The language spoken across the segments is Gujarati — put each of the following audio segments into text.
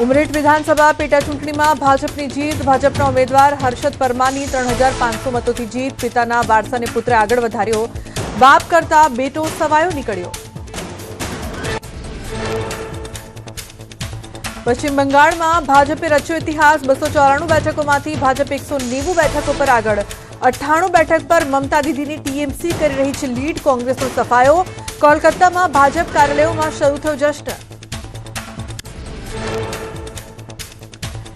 ઉમરેઠ વિધાનસભા પેટા ચૂંટણીમાં ભાજપની જીત. ભાજપના ઉમેદવાર હર્ષદ પરમારની 3500 મતોથી જીત. પિતાના વારસાને પુત્રે આગળ વધાર્યો. બાપ કરતા બેટો સવાયો નીકળ્યો. પશ્ચિમ બંગાળમાં ભાજપે રચ્યો ઇતિહાસ. 294 બેઠકોમાંથી ભાજપ 190 બેઠકો પર આગળ. 98 બેઠક પર મમતા દીદીની ટીએમસી કરી રહી છે લીડ. કોંગ્રેસનો સફાયો. કોલકાતામાં ભાજપ કાર્યાલયોમાં શરૂ થયો જશ્ન.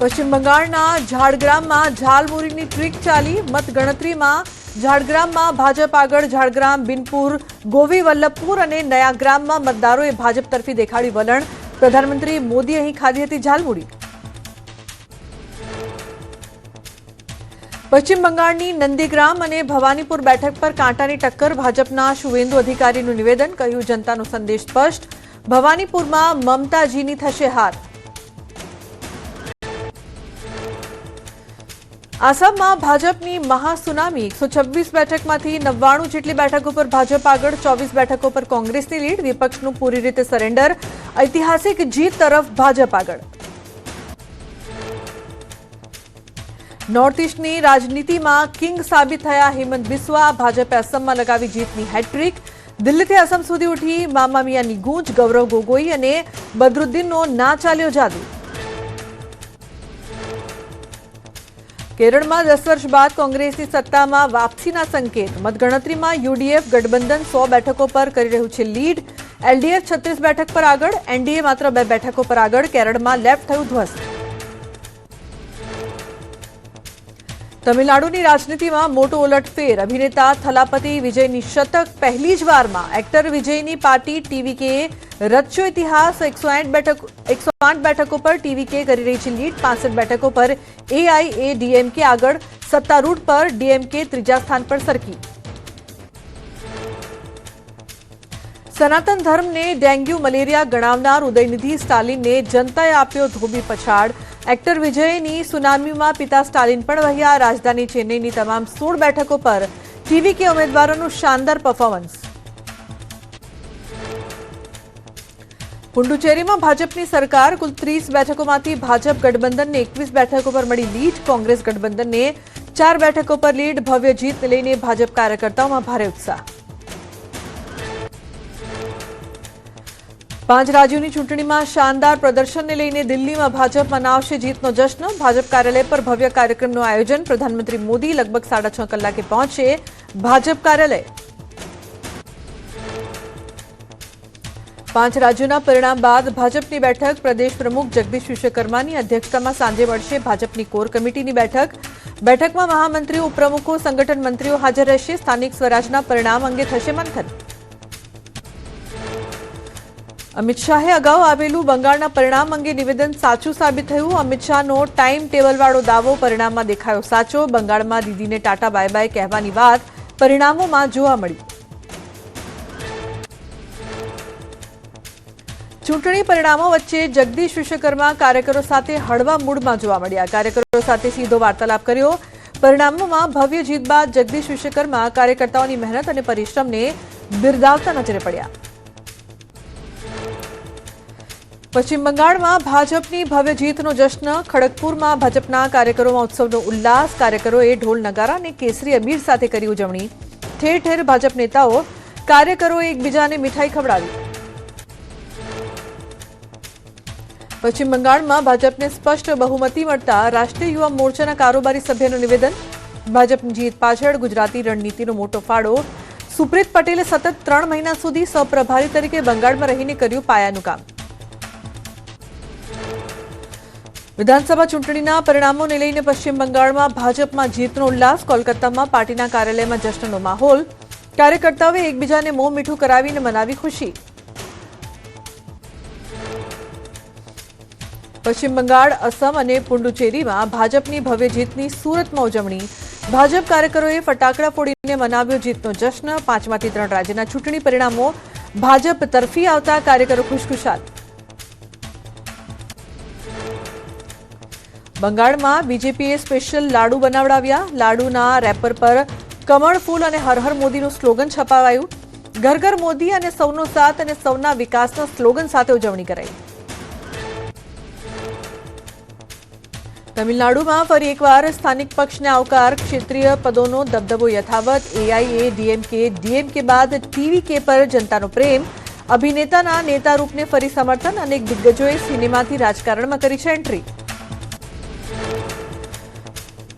પશ્ચિમ બંગાળના ઝાડગ્રામમાં ઝાલમુરીની ટ્રીક ચાલી. મતગણતરીમાં ઝાડગ્રામમાં ભાજપ આગળ. ઝાડગ્રામ, બિનપુર, ગોવી વલ્લભપુર અને નયાગ્રામમાં મતદારોએ ભાજપ તરફી દેખાડી વલણ. પ્રધાનમંત્રી મોદી અહીં ખાધી હતી ઝાલમુરી. પશ્ચિમ બંગાળની નંદીગ્રામ અને ભવાનીપુર બેઠક પર કાંટાની ટક્કર. ભાજપના શુવેન્દુ અધિકારીનું નિવેદન. કહ્યું જનતાનો સંદેશ સ્પષ્ટ. ભવાનીપુરમાં મમતાજીની થશે હાર. આસામમાં ભાજપની મહાસુનામી. 126 બેઠકમાંથી 99 જેટલી બેઠકો પર ભાજપ આગળ. 24 બેઠકો પર કોંગ્રેસની લીડ. વિપક્ષનું પૂરી રીતે સરેન્ડર. ઐતિહાસિક જીત તરફ ભાજપ આગળ. નોર્થ ઇસ્ટની રાજનીતિમાં કિંગ સાબિત થયા હેમંત બિસ્વા. ભાજપે અસમમાં લગાવી જીતની હેટ્રિક. દિલ્હીથી અસમ સુધી ઉઠી મામા મિયાની ગૂંજ. ગૌરવ ગોગોઈ અને બદરુદ્દીનનો ના ચાલ્યો જાદુ. કેરળમાં 10 વર્ષ બાદ કોંગ્રેસની સત્તામાં વાપસીના સંકેત. મતગણતરીમાં યુડીએફ ગઠબંધન 100 બેઠકો પર કરી રહ્યું છે લીડ. એલડીએફ 36 બેઠક પર આગળ. એનડીએ માત્ર 2 બેઠકો પર આગળ. કેરળમાં લેફ્ટ થયું ધ્વસ્ત. તમિલનાડુની રાજનીતિમાં મોટો ઉલટફેર. અભિનેતા થલાપતિ વિજયની શતક. પહેલી જ વારમાં એક્ટર વિજયની પાર્ટી ટીવીકેએ રચ્યો ઇતિહાસ. 108 બેઠકો પર ટીવીકે કરી રહી છે લીડ. 65 બેઠકો પર એઆઈએડીએમકે આગળ. સત્તારૂઢ પર ડીએમકે ત્રીજા સ્થાન પર સરકી. સનાતન ધર્મને ડેન્ગ્યુ મલેરિયા ગણાવનાર ઉદયનિધિ સ્ટાલિનને જનતાએ આપ્યો ધોબી પછાડ. એક્ટર વિજયની સુનામીમાં પિતા સ્ટાલિન પણ વહ્યા. રાજધાની ચેન્નઈની તમામ 16 બેઠકો પર ટીવીકે ઉમેદવારોનું શાનદાર પરફોર્મન્સ. પુડુચેરીમાં ભાજપની સરકાર. કુલ 30 બેઠકોમાંથી ભાજપ ગઠબંધનને 21 બેઠકો પર મળી લીડ. કોંગ્રેસ ગઠબંધનને 4 બેઠકો પર લીડ. ભવ્ય જીતને લઈને ભાજપ કાર્યકર્તાઓમાં ભારે ઉત્સાહ. 5 રાજ્યોની ચૂંટણીમાં શાનદાર પ્રદર્શનને લઈને દિલ્હીમાં ભાજપ મનાવશે જીતનો જશ્ન. ભાજપ કાર્યાલય પર ભવ્ય કાર્યક્રમનું આયોજન. પ્રધાનમંત્રી મોદી લગભગ 6.5 કલાકે પહોંચશે ભાજપ કાર્યાલય. 5 રાજ્યોના પરિણામ બાદ ભાજપની બેઠક. પ્રદેશ પ્રમુખ જગદીશ વિશ્વકર્માની અધ્યક્ષતામાં સાંજે મળશે ભાજપની કોર કમિટીની બેઠક. બેઠકમાં મહામંત્રીઓ, ઉપપ્રમુખો, સંગઠન મંત્રીઓ હાજર રહેશે. સ્થાનિક સ્વરાજના પરિણામ અંગે થશે મંથન. અમિત શાહે અગાઉ આવેલું બંગાળના પરિણામ અંગે નિવેદન સાચું સાબિત થયું. અમિત શાહનો ટાઈમ ટેબલવાળો દાવો પરિણામમાં દેખાયો સાચો. બંગાળમાં દીદીને ટાટા બાય બાય કહેવાની વાત પરિણામોમાં જોવા મળી. ચૂંટણી પરિણામો વચ્ચે જગદીશ વિશ્વકર્મા કાર્યકરો સાથે હળવા મૂડમાં જોવા મળ્યા. કાર્યકરો સાથે સીધો વાર્તાલાપ કર્યો. પરિણામોમાં ભવ્ય જીત બાદ જગદીશ વિશ્વકર્મા કાર્યકર્તાઓની મહેનત અને પરિશ્રમને બિરદાવતા નજરે પડ્યા. પશ્ચિમ બંગાળમાં ભાજપની ભવ્ય જીતનો જશ્ન. ખડગપુરમાં ભાજપના કાર્યકરોમાં ઉત્સવનો ઉલ્લાસ. કાર્યકરોએ ઢોલ નગારા અને કેસરી અબીર સાથે કરી ઉજવણી. ઠેર ઠેર ભાજપ નેતાઓ કાર્યકરોએ એકબીજાને મીઠાઈ ખવડાવી. પશ્ચિમ બંગાળમાં ભાજપને સ્પષ્ટ બહુમતી મળતા રાષ્ટ્રીય યુવા મોરચાના કારોબારી સભ્યનું નિવેદન. ભાજપની જીત પાછળ ગુજરાતી રણનીતિનો મોટો ફાળો. સુપ્રીત પટેલે સતત 3 મહિના સુધી સહપ્રભારી તરીકે બંગાળમાં રહીને કર્યું પાયાનું કામ. વિધાનસભા ચૂંટણીના પરિણામોને લઈને પશ્ચિમ બંગાળમાં ભાજપમાં જીતનો ઉલ્લાસ. કોલકાતામાં પાર્ટીના કાર્યાલયમાં જશ્નનો માહોલ. કાર્યકર્તાઓએ એકબીજાને મોં મીઠું કરાવીને મનાવી ખુશી. પશ્ચિમ બંગાળ, અસમ અને પુડુચેરીમાં ભાજપની ભવ્ય જીતની સુરતમાં ઉજવણી. ભાજપ કાર્યકરોએ ફટાકડા ફોડીને મનાવ્યો જીતનો જશ્ન. 5માંથી 3 રાજ્યના ચૂંટણી પરિણામો ભાજપ તરફી આવતા કાર્યકરો ખુશખુશાલ. બંગાળમાં બીજેપીએ સ્પેશિયલ લાડુ બનાવડાવ્યા. લાડુના રેપર પર કમળ ફૂલ અને હર હર મોદીનું સ્લોગન છપાવાયું. ઘર ઘર મોદી અને સૌનો સાથ અને સૌના વિકાસના સ્લોગન સાથે ઉજવણી કરાઈ. તમિલનાડુમાં ફરી એકવાર સ્થાનિક પક્ષને આવકાર, ક્ષેત્રીય પદોનો દબદબો યથાવત. એઆઈએડીએમકે ડીએમકે બાદ ટીવીકે પર જનતાનો પ્રેમ. અભિનેતાના નેતા રૂપને ફરી સમર્થન. અનેક દિગ્ગજોએ સિનેમાથી રાજકારણમાં કરી છે એન્ટ્રી.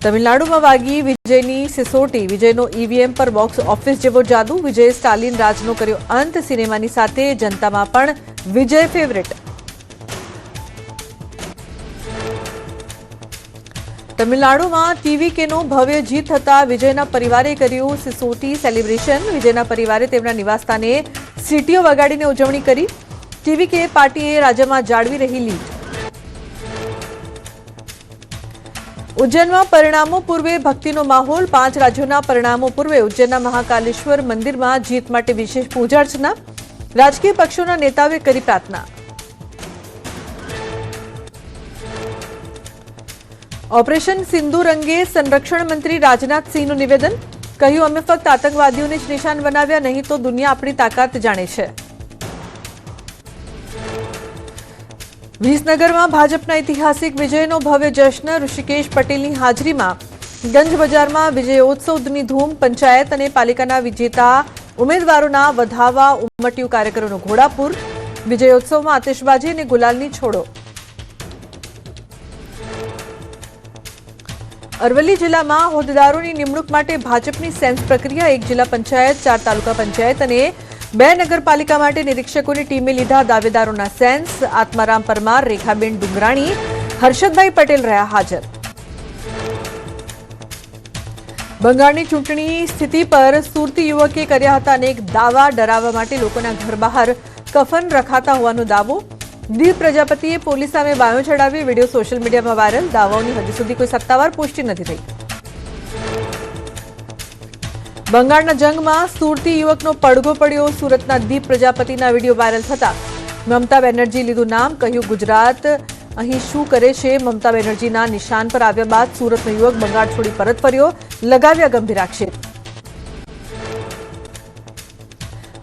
તમિલનાડુમાં વાગી વિજયની સિસોટી. વિજયનો ઈવીએમ પર બોક્સ ઓફિસ જેવો જાદુ. વિજય સ્ટાલિન રાજનો કર્યો અંત. સિનેમાની સાથે જનતામાં પણ વિજય ફેવરેટ. તમિલનાડુમાં ટીવીકેનો ભવ્ય જીત થતા વિજયના પરિવારે કર્યું સિસોટી સેલિબ્રેશન. વિજયના પરિવારે તેમના નિવાસસ્થાને સીટીઓ વગાડીને ઉજવણી કરી. ટીવીકે પાર્ટીએ રાજ્યમાં જાળવી રહી લીડ. ઉજ્જૈનમાં પરિણામો પૂર્વે ભક્તિનો માહોલ. 5 રાજ્યોના પરિણામો પૂર્વે ઉજ્જૈનના મહાકાલેશ્વર મંદિરમાં જીત માટે વિશેષ પૂજા અર્ચના. રાજકીય પક્ષોના નેતાઓએ કરી પ્રાર્થના. ઓપરેશન સિંદૂર અંગે સંરક્ષણ મંત્રી રાજનાથસિંહનું નિવેદન. કહ્યું, અમે ફક્ત આતંકવાદીઓને જ નિશાન બનાવ્યા, નહીં તો દુનિયા આપણી તાકાત જાણે છે. વિસનગરમાં ભાજપના ઐતિહાસિક વિજયનો ભવ્ય જશ્ન. ઋષિકેશ પટેલની હાજરીમાં ગંજ બજારમાં વિજયોત્સવની ધૂમ. પંચાયત અને પાલિકાના વિજેતા ઉમેદવારોના વધાવવા ઉમટ્યું કાર્યકરોનો ઘોડાપુર. વિજયોત્સવમાં આતિશબાજી અને ગુલાલની છોડો. અરવલ્લી જિલ્લામાં હોદ્દેદારોની નિમણૂક માટે ભાજપની સેન્સ પ્રક્રિયા. 1 જિલ્લા પંચાયત, 4 તાલુકા પંચાયત અને 2 નગરપાલિકા માટે નિરીક્ષકોની ટીમે લીધા દાવેદારોના સેન્સ. આત્મારામ પરમાર, રેખાબેન ડુંગરાણી, હર્ષદભાઈ પટેલ રહ્યા હાજર. બંગાળની ચૂંટણી સ્થિતિ પર સુરતી યુવકે કર્યા હતા અનેક દાવા. ડરાવવા માટે લોકોના ઘર બહાર કફન રખાતા હોવાનો દાવો. દીપ પ્રજાપતિએ પોલીસ સામે બાયો ચડાવી. વિડીયો સોશિયલ મીડિયામાં વાયરલ. દાવાઓની હજી સુધી કોઈ સત્તાવાર પુષ્ટિ નથી થઈ. બંગાળના જંગમાં સુરતી યુવકનો પડઘો પડ્યો. સુરતના દીપ પ્રજાપતિના વિડીયો વાયરલ થતા મમતા બેનર્જી લીધું નામ. કહ્યું, ગુજરાત અહીં શું કરે છે. મમતા બેનર્જીના નિશાન પર આવ્યા બાદ સુરતનો યુવક બંગાળ છોડી પરત ફર્યો. લગાવ્યા ગંભીર આક્ષેપ.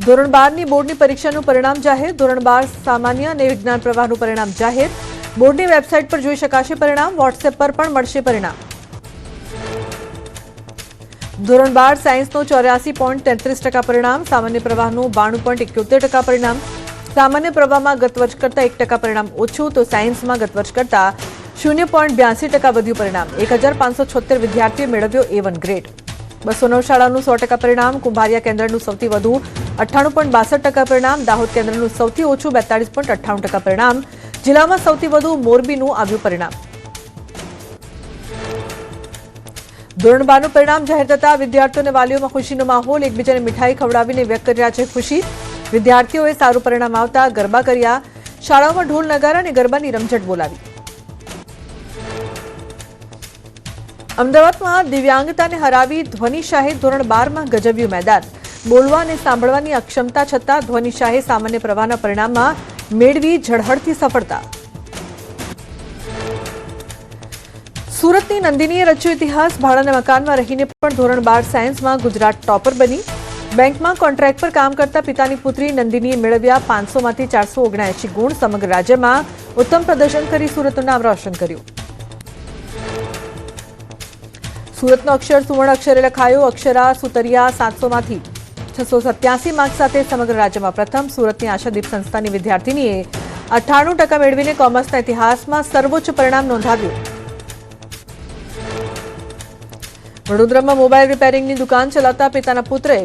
ધોરણ 12ની બોર્ડની પરીક્ષાનું પરિણામ જાહેર. ધોરણ 12 સામાન્ય અને વિજ્ઞાન પ્રવાહનું પરિણામ જાહેર. બોર્ડની વેબસાઇટ પર જોઈ શકાશે પરિણામ. વોટ્સએપ પર પણ મળશે પરિણામ. ધોરણ 12 સાયન્સનો 84.33% પરિણામ. સામાન્ય પ્રવાહનું 92.71% પરિણામ. સામાન્ય પ્રવાહમાં ગત વર્ષ કરતાં 1% પરિણામ ઓછું, તો સાયન્સમાં ગત વર્ષ કરતાં 0.82% વધ્યું પરિણામ. 1576 વિદ્યાર્થીઓએ મેળવ્યો A1 ગ્રેડ. 209 શાળાનું 100% પરિણામ. કુંભારિયા કેન્દ્રનું સૌથી વધુ 98.62% પરિણામ. દાહોદ કેન્દ્રનું સૌથી ઓછું 42.98% પરિણામ. જિલ્લામાં સૌથી વધુ મોરબીનું આવ્યું પરિણામ. ધોરણ 12નું પરિણામ જાહેર થતા વિદ્યાર્થીઓ અને વાલીઓમાં ખુશીનો માહોલ. એકબીજાને મીઠાઈ ખવડાવીને વ્યક્ત કર્યા છે ખુશી. વિદ્યાર્થીઓએ સારું પરિણામ આવતા ગરબા કર્યા. શાળાઓમાં ઢોલ નગારા અને ગરબાની રમઝટ બોલાવી. અમદાવાદમાં દિવ્યાંગતાને હરાવી ધ્વનિ શાહે ધોરણ 12માં ગજવ્યું મેદાન. બોલવા અને સાંભળવાની અક્ષમતા છતાં ધ્વનિ શાહે સામાન્ય પ્રવાહના પરિણામમાં મેળવી ઝળહળતી સફળતા. સુરતની નંદિનીએ રચ્યો ઇતિહાસ. ભાડાના મકાનમાં રહીને પણ ધોરણ 12 સાયન્સમાં ગુજરાત ટોપર બની. બેંકમાં કોન્ટ્રાક્ટ પર કામ કરતા પિતાની પુત્રી નંદિનીએ મેળવ્યા 500માંથી 479 ગુણ. સમગ્ર રાજ્યમાં ઉત્તમ પ્રદર્શન કરી સુરતનું નામ રોશન કર્યું. સુરતનો અક્ષર સુવર્ણ અક્ષરે લખાયો. અક્ષરા સુતરિયા 700માંથી 687 માર્ક સાથે સમગ્ર રાજ્યમાં પ્રથમ. સુરતની આશાદીપ સંસ્થાની વિદ્યાર્થીનીએ 98% મેળવીને કોમર્સના ઇતિહાસમાં સર્વોચ્ચ પરિણામ નોંધાવ્યું. વડોદરામાં મોબાઈલ રિપેરિંગની દુકાન ચલાવતા પિતાના પુત્રએ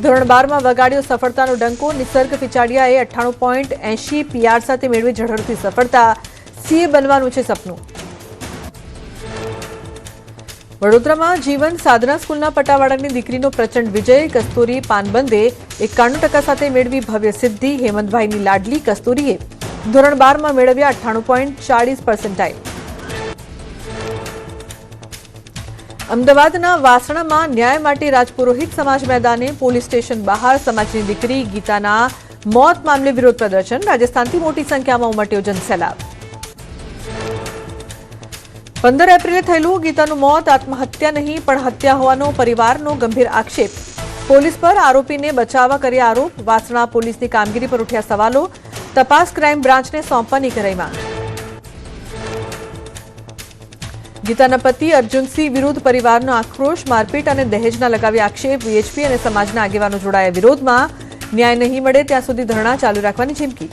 ધોરણ 12માં વગાડ્યો સફળતાનો ડંકો. નિસર્ગ પિચાડિયાએ 98.80 PR સાથે મેળવી ઝળહળતી સફળતા. CA બનવાનું છે સપનું. વડોદરામાં જીવન સાધના સ્કૂલના પટાવાળાની દીકરીનો પ્રચંડ વિજય. કસ્તુરી પાનબંદે 91% સાથે મેળવી ભવ્ય સિદ્ધિ. હેમંતભાઈની લાડલી કસ્તુરીએ ધોરણ 12માં મેળવ્યા 98.40%. અમદાવાદના વાસણામાં ન્યાય માટે રાજપુરોહિત સમાજ મેદાને. પોલીસ સ્ટેશન બહાર સમાજની દીકરી ગીતાના મોત મામલે વિરોધ પ્રદર્શન. રાજસ્થાનથી મોટી સંખ્યામાં ઉમટ્યો જનસેલાબ. 15 એપ્રિલે થયેલું ગીતાનું મોત આત્મહત્યા નહીં પણ હત્યા હોવાનો પરિવારનો ગંભીર આક્ષેપ. પોલીસ પર આરોપીને બચાવવા કર્યા આરોપ. વાસણા પોલીસની કામગીરી પર ઉઠ્યા સવાલો. તપાસ ક્રાઇમ બ્રાન્ચને સોંપવાની કરાઈ માંગ. ગીતાના પતિ અર્જુનસિંહ વિરુદ્ધ પરિવારનો આક્રોશ, મારપીટ અને દહેજના લગાવ્યા આક્ષેપ, વીએચપી અને સમાજના આગેવાનો જોડાયા વિરોધમાં, ન્યાય નહીં મળે ત્યાં સુધી ધરણા ચાલુ રાખવાની ચીમકી.